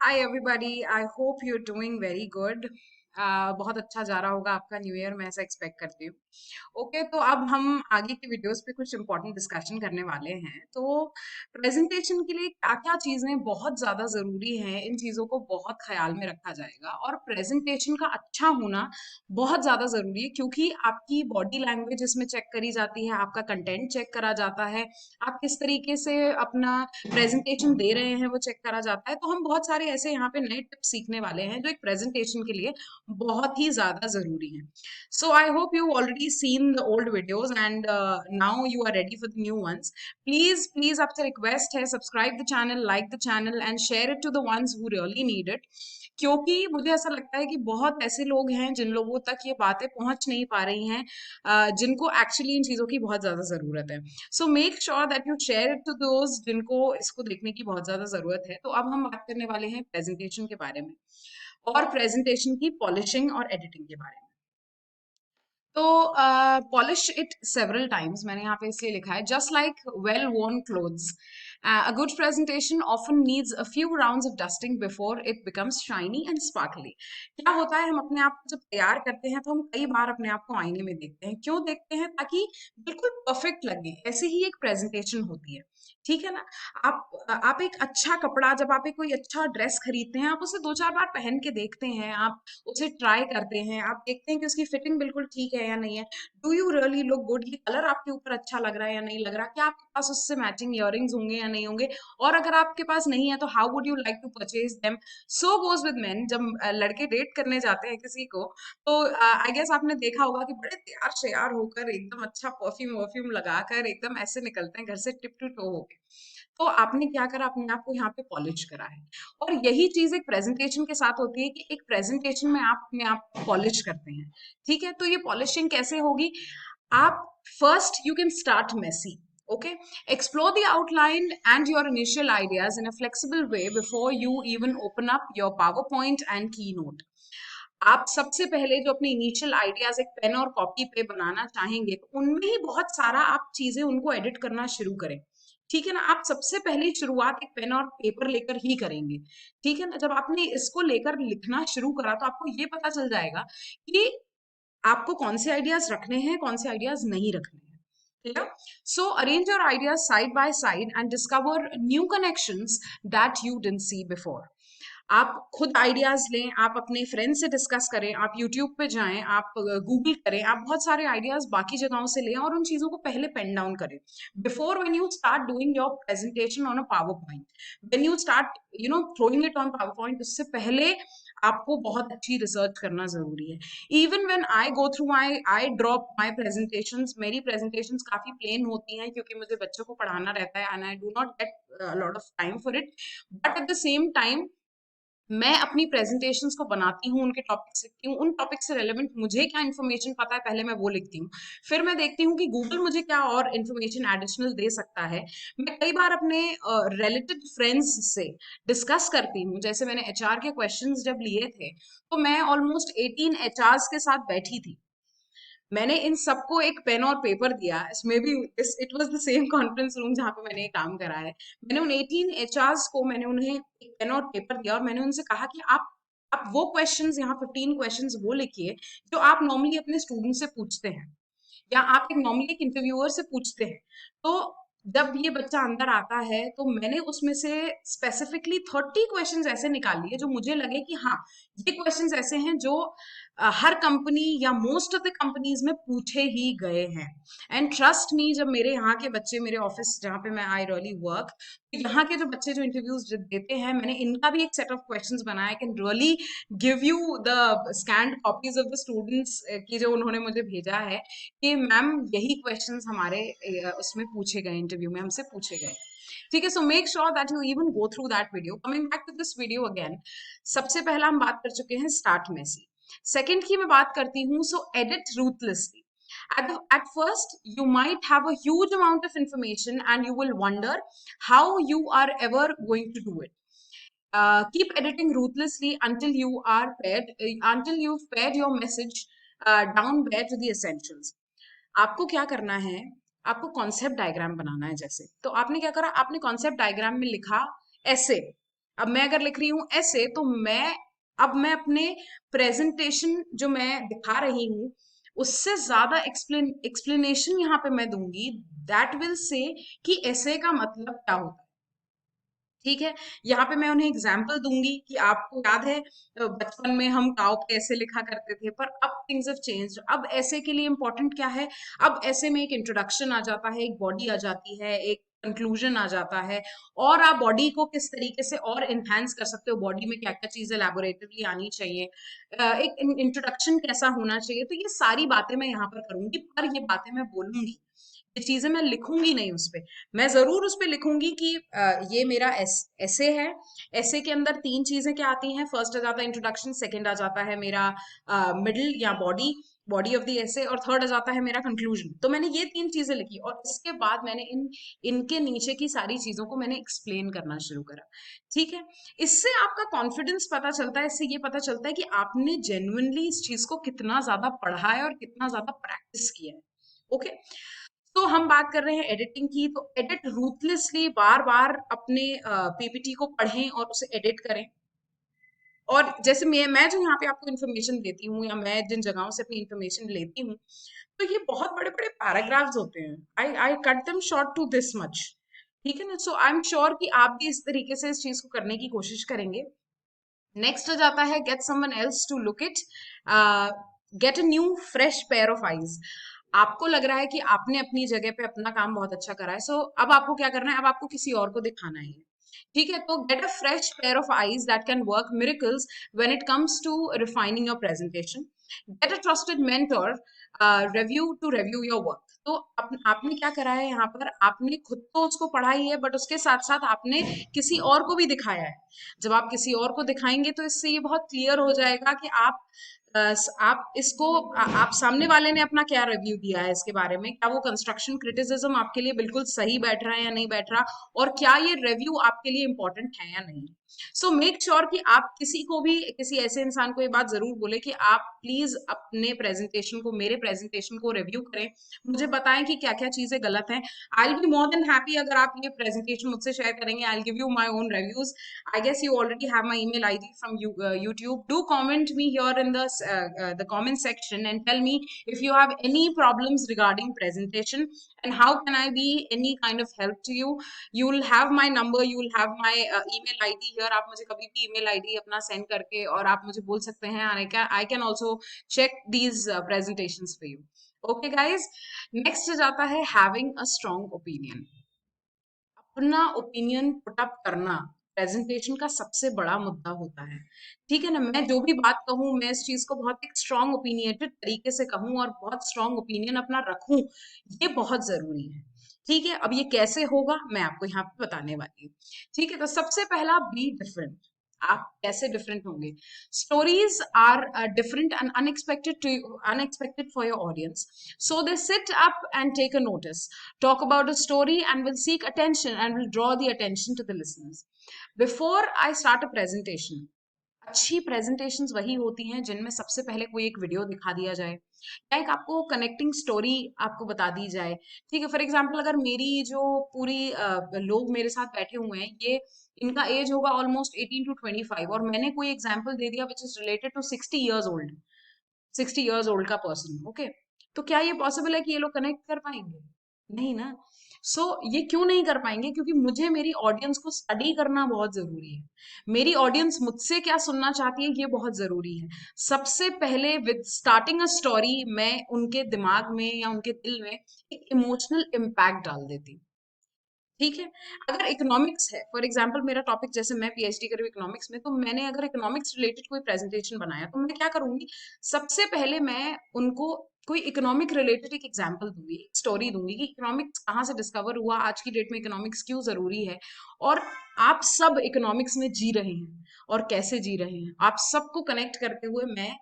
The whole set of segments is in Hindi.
Hi everybody, I hope you are doing very good. बहुत अच्छा जा रहा होगा आपका न्यू ईयर, मैं ऐसा एक्सपेक्ट करती हूँ। ओके, तो अब हम आगे की वीडियोस पे कुछ इंपॉर्टेंट डिस्कशन करने वाले हैं। तो प्रेजेंटेशन के लिए क्या क्या चीजें बहुत ज्यादा जरूरी हैं, इन चीजों को बहुत ख्याल में रखा जाएगा। और प्रेजेंटेशन का अच्छा होना बहुत ज्यादा जरूरी है, क्योंकि आपकी बॉडी लैंग्वेज इसमें चेक करी जाती है, आपका कंटेंट चेक करा जाता है, आप किस तरीके से अपना प्रेजेंटेशन दे रहे हैं वो चेक करा जाता है। तो हम बहुत सारे ऐसे यहाँ पे नए टिप्स सीखने वाले हैं जो एक प्रेजेंटेशन के लिए बहुत ही ज्यादा जरूरी है। So I hope you already seen the old videos and now you are ready for the new ones. Please please आपसे रिक्वेस्ट है, subscribe the channel, like the channel and share it to the ones who really need it. क्योंकि मुझे ऐसा लगता है कि बहुत ऐसे लोग हैं जिन लोगों तक ये बातें पहुंच नहीं पा रही हैं, जिनको एक्चुअली इन चीजों की बहुत ज्यादा जरूरत है। So make sure that you share it to those जिनको इसको देखने की बहुत ज्यादा जरूरत है। तो अब हम बात करने वाले हैं प्रेजेंटेशन के बारे में और प्रेजेंटेशन की पॉलिशिंग और एडिटिंग के बारे में। तो पॉलिश इट सेवरल टाइम्स, मैंने यहाँ पे इसलिए लिखा है just like well worn clothes. A good presentation often needs a few rounds of dusting before it becomes shiny and sparkly. क्या होता है, हम अपने आप को जब तैयार करते हैं तो हम कई बार अपने आप को आईने में देखते हैं। क्यों देखते हैं? ताकि बिल्कुल परफेक्ट लगे। ऐसे ही एक प्रेजेंटेशन होती है, ठीक है ना। आप एक अच्छा कपड़ा, जब आप एक कोई अच्छा ड्रेस खरीदते हैं, आप उसे दो चार बार पहन के देखते हैं, आप उसे ट्राई करते हैं, आप देखते हैं कि उसकी फिटिंग बिल्कुल ठीक है या नहीं है। Do you really look good? ये कलर आपके ऊपर अच्छा लग रहा है या नहीं लग रहा? क्या आपके पास उससे मैचिंग इयररिंग्स होंगे या नहीं होंगे? और अगर आपके पास नहीं है तो how would you like to purchase them? So goes with men. जब लड़के डेट करने जाते हैं किसी को, तो आई गेस आपने देखा होगा कि बड़े तैयार श्यार होकर, एकदम अच्छा परफ्यूम वर्फ्यूम लगाकर, एकदम ऐसे निकलते हैं घर से टिप टू टो होके। तो आपने क्या करा, अपने आप को यहाँ पे पॉलिश करा है। और यही चीज एक प्रेजेंटेशन के साथ होती है कि एक प्रेजेंटेशन में आप अपने आप पॉलिश करते हैं। ठीक है, तो ये पॉलिशिंग कैसे होगी? आप first you can start messy. Okay, explore the outline and your initial ideas in a flexible way before you even open up your PowerPoint and Keynote. आप सबसे पहले जो अपने इनिशियल आइडियाज एक पेन और कॉपी पे बनाना चाहेंगे, तो उनमें ही बहुत सारा आप चीजें उनको एडिट करना शुरू करें। ठीक है ना, आप सबसे पहले शुरुआत एक पेन और पेपर लेकर ही करेंगे। ठीक है ना, जब आपने इसको लेकर लिखना शुरू करा तो आपको ये पता चल जाएगा कि आपको कौन से आइडियाज रखने हैं, कौन से आइडियाज नहीं रखने हैं। ठीक है, सो arrange your ideas side by side and discover new connections that you didn't see before. आप खुद आइडियाज लें, आप अपने फ्रेंड से डिस्कस करें, आप यूट्यूब पे जाएं, आप गूगल करें, आप बहुत सारे आइडियाज बाकी जगहों से लें और उन चीजों को पहले पेन डाउन करें before when you start doing your presentation on a power point. When you start throwing it on power point, उससे पहले आपको बहुत अच्छी रिसर्च करना जरूरी है। Even when I go through I drop my presentations, मेरी प्रेजेंटेशंस काफी प्लेन होती हैं क्योंकि मुझे बच्चों को पढ़ाना रहता है and I do not get lot of time for it. But at the same time मैं अपनी प्रेजेंटेशंस को बनाती हूँ, उनके टॉपिक्स लिखती हूँ, उन टॉपिक से रेलेवेंट मुझे क्या इन्फॉर्मेशन पता है पहले मैं वो लिखती हूँ। फिर मैं देखती हूँ कि गूगल मुझे क्या और इन्फॉर्मेशन एडिशनल दे सकता है। मैं कई बार अपने रिलेटिव फ्रेंड्स से डिस्कस करती हूँ। जैसे मैंने एचआर के क्वेश्चंस जब लिए थे, तो मैं ऑलमोस्ट 18 एचआर्स के साथ बैठी थी। मैंने इन सबको एक पेन और पेपर दिया। इसमें भी it was the same conference room जहाँ पे मैंने ये काम करा है। मैंने उन 18 एचआरस को, मैंने उन्हें एक पेन और पेपर दिया और मैंने उनसे कहा कि आप वो क्वेश्चंस, यहाँ 15 क्वेश्चंस वो लिखिए जो आप नॉर्मली अपने स्टूडेंट से पूछते हैं या आप एक नॉर्मली एक इंटरव्यूअर से पूछते हैं। तो जब ये बच्चा अंदर आता है तो मैंने उसमें से स्पेसिफिकली 30 क्वेश्चंस ऐसे निकाल लिए जो मुझे लगे कि हाँ, ये क्वेश्चंस ऐसे हैं जो हर कंपनी या मोस्ट ऑफ द कंपनीज में पूछे ही गए हैं। एंड ट्रस्ट मी, जब मेरे यहाँ के बच्चे, मेरे ऑफिस जहाँ पे मैं आई रियली वर्क, तो यहाँ के जो बच्चे जो इंटरव्यूज देते हैं, मैंने इनका भी एक सेट ऑफ क्वेश्चंस बनाया। I can really give you the scanned copies of the students की जो उन्होंने मुझे भेजा है कि मैम यही क्वेश्चंस हमारे उसमें पूछे गए, इंटरव्यू में हमसे पूछे गए। ठीक है, so make sure that you even go through that video. Coming back to this video again, सबसे पहला हम बात कर चुके हैं स्टार्ट मेसी। सेकंड की मैं बात करती हूँ, so edit ruthlessly. At first, you might have a huge amount of information and you will wonder how you are ever going to do it. Keep editing ruthlessly until until you've pared your message down bare to the essentials. आपको क्या करना है? आपको कॉन्सेप्ट डायग्राम बनाना है। जैसे तो आपने क्या करा, आपने कॉन्सेप्ट डायग्राम में लिखा ऐसे, अब मैं अगर लिख रही हूं ऐसे, तो मैं अपने प्रेजेंटेशन जो मैं दिखा रही हूं उससे ज्यादा एक्सप्लेनेशन यहाँ पे मैं दूंगी, दैट विल से कि ऐसे का मतलब क्या होता है। ठीक है, यहाँ पे मैं उन्हें एग्जाम्पल दूंगी कि आपको याद है बचपन में हम काव पे ऐसे लिखा करते थे, पर अब थिंग्स हैव चेंज्ड। अब ऐसे के लिए इंपॉर्टेंट क्या है, अब ऐसे में एक इंट्रोडक्शन आ जाता है, एक बॉडी आ जाती है, एक कंक्लूजन आ जाता है, और आप बॉडी को किस तरीके से और एनहांस कर सकते हो, बॉडी में क्या क्या चीजें लैबोरेटरीली आनी चाहिए, एक इंट्रोडक्शन कैसा होना चाहिए, तो ये सारी बातें मैं यहाँ पर करूंगी, पर ये बातें मैं बोलूंगी, ये चीजें मैं लिखूंगी नहीं उस पे। मैं जरूर उस पे लिखूंगी कि ये मेरा ऐसे है, ऐसे के अंदर तीन चीजें क्या आती हैं, फर्स्ट आ जाता है इंट्रोडक्शन, सेकंड आ जाता है मेरा मिडिल या बॉडी, बॉडी ऑफ द ऐसे, और थर्ड आ जाता है मेरा कंक्लूजन। तो मैंने ये तीन चीजें लिखी और इसके बाद मैंने इनके नीचे की सारी चीजों को मैंने एक्सप्लेन करना शुरू करा। ठीक है, इससे आपका कॉन्फिडेंस पता चलता है, इससे ये पता चलता है कि आपने जेन्युइनली इस चीज को कितना ज्यादा पढ़ा है और कितना ज्यादा प्रैक्टिस किया है। ओके, तो हम बात कर रहे हैं एडिटिंग की, तो एडिट रूथलेसली, बार बार अपने पीपीटी को पढ़ें और उसे एडिट करें। और जैसे मैं जो यहाँ पे आपको इन्फॉर्मेशन देती हूँ या मैं जिन जगहों से अपनी इन्फॉर्मेशन लेती हूँ, तो ये बहुत बड़े बड़े पैराग्राफ्स होते हैं, I cut them short to this much. ठीक है ना, सो आई एम श्योर कि आप भी इस तरीके से इस चीज को करने की कोशिश करेंगे। नेक्स्ट आ जाता है get someone else to look it, get a new fresh pair of eyes. आपको लग रहा है कि आपने अपनी जगह पे अपना काम बहुत अच्छा करा है, सो अब आपको क्या करना है, अब आपको किसी और को दिखाना है। ठीक है, तो get a fresh pair of eyes that can work miracles when it comes to refining your presentation. Get a trusted mentor review your work. तो आपने क्या करा है यहाँ पर, आपने खुद तो उसको पढ़ा ही है, बट उसके साथ साथ आपने किसी और को भी दिखाया है। जब आप किसी और को दिखाएंगे तो इससे ये बहुत क्लियर हो जाएगा कि आप इसको आप सामने वाले ने अपना क्या रिव्यू दिया है इसके बारे में, क्या वो कंस्ट्रक्शन क्रिटिसिज्म आपके लिए बिल्कुल सही बैठ रहा है या नहीं बैठ रहा, और क्या ये रिव्यू आपके लिए इंपॉर्टेंट है या नहीं। सो मेक श्योर कि आप किसी को भी, किसी ऐसे इंसान को ये बात जरूर बोले कि आप प्लीज अपने प्रेजेंटेशन को, मेरे प्रेजेंटेशन को रिव्यू करें, मुझे बताएं कि क्या क्या चीजें गलत हैं। I will be more than happy अगर आप ये प्रेजेंटेशन मुझसे शेयर करेंगे, I will give you my own reviews. I guess you already have my email ID from YouTube. Do comment me here in the comment section and tell me if you have any problems regarding presentation and how can I be any kind of help to you. You will have my number, you will have my email ID here. आप मुझे कभी भी email ID अपना send करके और आप मुझे बोल सकते हैं, I can also check these presentations for you. Okay guys, next जाता है having a strong opinion. अपना ओपिनियन पुट अप करना प्रेजेंटेशन का सबसे बड़ा मुद्दा होता है। ठीक है ना, मैं जो भी बात कहूँ मैं इस चीज को बहुत एक स्ट्रॉन्ग ओपिनियटेड तरीके से कहूँ और बहुत स्ट्रॉन्ग ओपिनियन अपना रखूं, ये बहुत जरूरी है। ठीक है, अब ये कैसे होगा मैं आपको यहाँ पे बताने वाली हूँ। ठीक है, तो सबसे पहला, बी डिफरेंट। आप कैसे डिफरेंट होंगे? Stories are different and unexpected for your audience, so they sit up and take a notice, talk about a story and will seek attention and will draw the attention to the listeners. Before I start a presentation, अच्छी प्रेजेंटेशंस वही होती हैं जिनमें सबसे पहले कोई एक वीडियो दिखा दिया जाए या एक आपको कनेक्टिंग स्टोरी आपको बता दी जाए। ठीक है, फॉर एग्जांपल अगर मेरी जो पूरी लोग मेरे साथ बैठे हुए हैं, ये इनका एज होगा ऑलमोस्ट 18 to 25, और मैंने कोई एग्जांपल दे दिया which is related to 60 years old, 60 years old का पर्सन, ओके, तो क्या ये पॉसिबल है कि ये लोग कनेक्ट कर पाएंगे? नहीं ना। सो ये क्यों नहीं कर पाएंगे? क्योंकि मुझे मेरी ऑडियंस को स्टडी करना बहुत जरूरी है, मेरी ऑडियंस मुझसे क्या सुनना चाहती है ये बहुत जरूरी है। सबसे पहले विद स्टार्टिंग अ स्टोरी मैं उनके दिमाग में या उनके दिल में एक इमोशनल इम्पैक्ट डाल देती हूँ। ठीक है, अगर इकोनॉमिक्स है, फॉर एग्जांपल मेरा टॉपिक, जैसे मैं पीएचडी कर रही हूँ इकोनॉमिक्स में, तो मैंने अगर इकोनॉमिक्स रिलेटेड कोई प्रेजेंटेशन बनाया तो मैं क्या करूंगी, सबसे पहले मैं उनको कोई इकोनॉमिक रिलेटेड एक एग्जांपल दूंगी, एक स्टोरी दूंगी कि इकोनॉमिक्स कहाँ से डिस्कवर हुआ, आज की डेट में इकोनॉमिक्स क्यों जरूरी है, और आप सब इकोनॉमिक्स में जी रहे हैं और कैसे जी रहे हैं, आप सबको कनेक्ट करते हुए मैं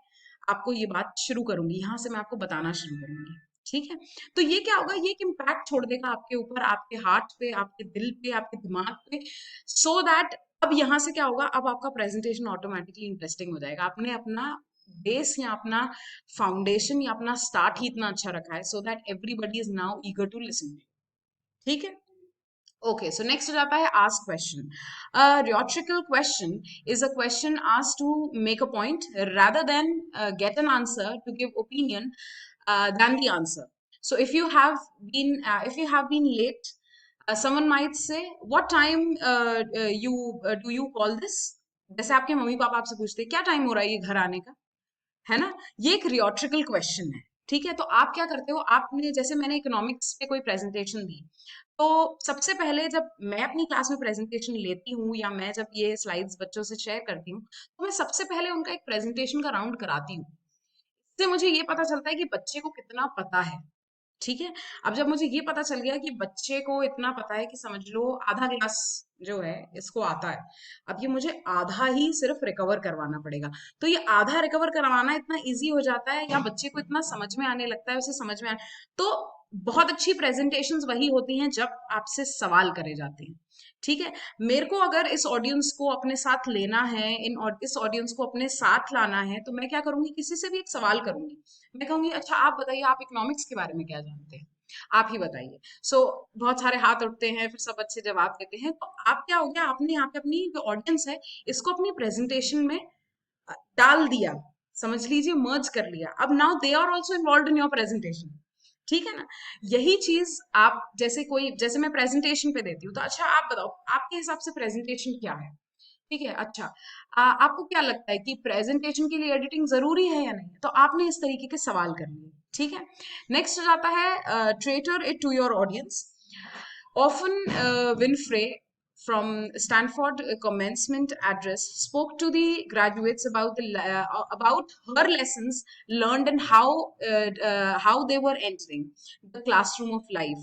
आपको ये बात शुरू करूंगी, यहाँ से मैं आपको बताना शुरू करूंगी। ठीक है, तो ये क्या होगा, ये एक इम्पैक्ट छोड़ देगा आपके ऊपर, आपके हार्ट पे, आपके दिल पे, आपके दिमाग पे, सो दैट अब यहाँ से क्या होगा, अब आपका प्रेजेंटेशन ऑटोमेटिकली इंटरेस्टिंग हो जाएगा। आपने अपना बेस या अपना फाउंडेशन या अपना स्टार्ट ही इतना अच्छा रखा है, so that everybody is now eager to listen. ठीक है, Okay, so next हो जाता है ask question. A rhetorical question is a question asked to make a point rather than get an answer to give opinion than the answer. So if you have been late, someone might say, "What time you do you call this?" जैसे आपके मम्मी पापा आपसे पूछते हैं क्या टाइम हो रहा है ये घर आने का, है ना? ये एक रियोट्रिकल क्वेश्चन है। ठीक है, तो आप क्या करते हो, आपने जैसे मैंने इकोनॉमिक्स पे कोई प्रेजेंटेशन दी, तो सबसे पहले जब मैं अपनी क्लास में प्रेजेंटेशन लेती हूँ या मैं जब ये स्लाइड्स बच्चों से शेयर करती हूँ, तो मैं सबसे पहले उनका एक प्रेजेंटेशन का राउंड कराती हूँ। इससे मुझे ये पता चलता है कि बच्चे को कितना पता है। ठीक है, अब जब मुझे ये पता चल गया कि बच्चे को इतना पता है कि समझ लो आधा ग्लास जो है इसको आता है, अब ये मुझे आधा ही सिर्फ रिकवर करवाना पड़ेगा। तो ये आधा रिकवर करवाना इतना इजी हो जाता है या बच्चे को इतना समझ में आने लगता है, उसे समझ में तो बहुत अच्छी प्रेजेंटेशंस वही होती हैं जब आपसे सवाल करे जाते हैं। ठीक है, मेरे को अगर इस ऑडियंस को अपने साथ लेना है, इस ऑडियंस को अपने साथ लाना है, तो मैं क्या करूंगी, किसी से भी एक सवाल करूंगी। मैं कहूंगी अच्छा आप बताइए, आप इकोनॉमिक्स के बारे में क्या जानते हैं, आप ही बताइए। सो बहुत सारे हाथ उठते हैं, फिर सब अच्छे जवाब देते हैं। तो आप क्या हो गया, आपने यहाँ पे अपनी जो ऑडियंस है इसको अपनी प्रेजेंटेशन में डाल दिया, समझ लीजिए मर्ज कर लिया। अब now they are also involve in your presentation. ठीक है ना? यही चीज आप जैसे मैं प्रेजेंटेशन पे देती हूँ, तो अच्छा आप बताओ आपके हिसाब से प्रेजेंटेशन क्या है? ठीक है, अच्छा आपको क्या लगता है कि प्रेजेंटेशन के लिए एडिटिंग जरूरी है या नहीं? तो आपने इस तरीके के सवाल कर लिए। ठीक है, नेक्स्ट हो जाता है tailor it to your audience. Often, Winfrey from Stanford commencement address spoke to the graduates about her lessons learned and how they were entering the classroom of life.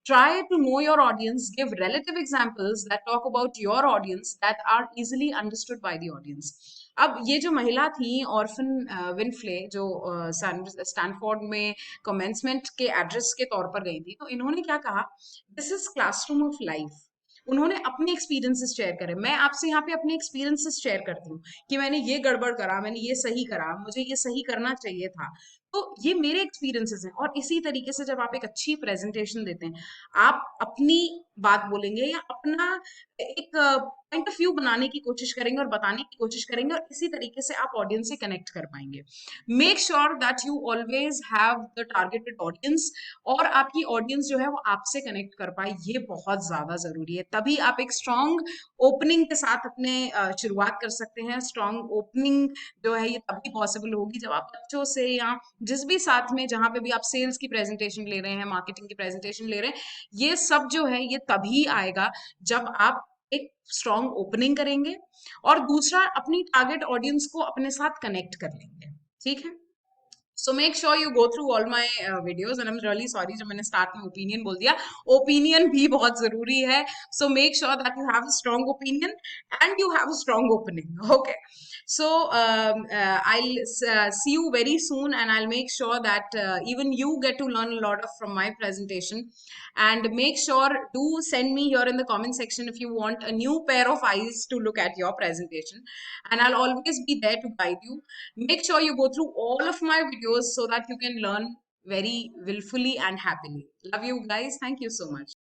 Try to know your audience, give relative examples that talk about your audience that are easily understood by the audience. अब ये जो महिला थी ऑर्फन विनफ्ले, जो स्टैनफोर्ड में कमेंसमेंट के एड्रेस के तौर पर गई थी, तो इन्होंने क्या कहा, this is classroom of life. उन्होंने अपने एक्सपीरियंसेस शेयर करे। मैं आपसे यहाँ पे अपने एक्सपीरियंसेस शेयर करती हूँ कि मैंने ये गड़बड़ करा, मैंने ये सही करा, मुझे ये सही करना चाहिए था। तो ये मेरे एक्सपीरियंसेस हैं। और इसी तरीके से जब आप एक अच्छी प्रेजेंटेशन देते हैं, आप अपनी बात बोलेंगे या अपना एक पॉइंट ऑफ व्यू बनाने की कोशिश करेंगे और बताने की कोशिश करेंगे, और इसी तरीके से आप ऑडियंस से कनेक्ट कर पाएंगे। Make sure that you always have the targeted audience, और आपकी ऑडियंस जो है वो आपसे कनेक्ट कर पाए, ये बहुत ज्यादा जरूरी है। तभी आप एक स्ट्रॉन्ग ओपनिंग के साथ अपने शुरुआत कर सकते हैं। स्ट्रॉन्ग ओपनिंग जो है ये तभी पॉसिबल होगी जब आप बच्चों से या जिस भी साथ में, जहां पे भी आप सेल्स की प्रेजेंटेशन ले रहे हैं, मार्केटिंग की प्रेजेंटेशन ले रहे हैं, ये सब जो है ये तभी आएगा जब आप एक स्ट्रॉन्ग ओपनिंग करेंगे और दूसरा अपनी टारगेट ऑडियंस को अपने साथ कनेक्ट कर लेंगे। ठीक है, so make sure you go through all my videos, and I'm really sorry जब मैंने start में opinion बोल दिया, opinion भी बहुत जरूरी है। So make sure that you have a strong opinion and you have a strong opening. Okay, so I'll see you very soon, and I'll make sure that even you get to learn a lot of from my presentation. And make sure do send me here in the comment section if you want a new pair of eyes to look at your presentation, and I'll always be there to guide you. Make sure you go through all of my videos so that you can learn very willfully and happily. Love you guys. Thank you so much.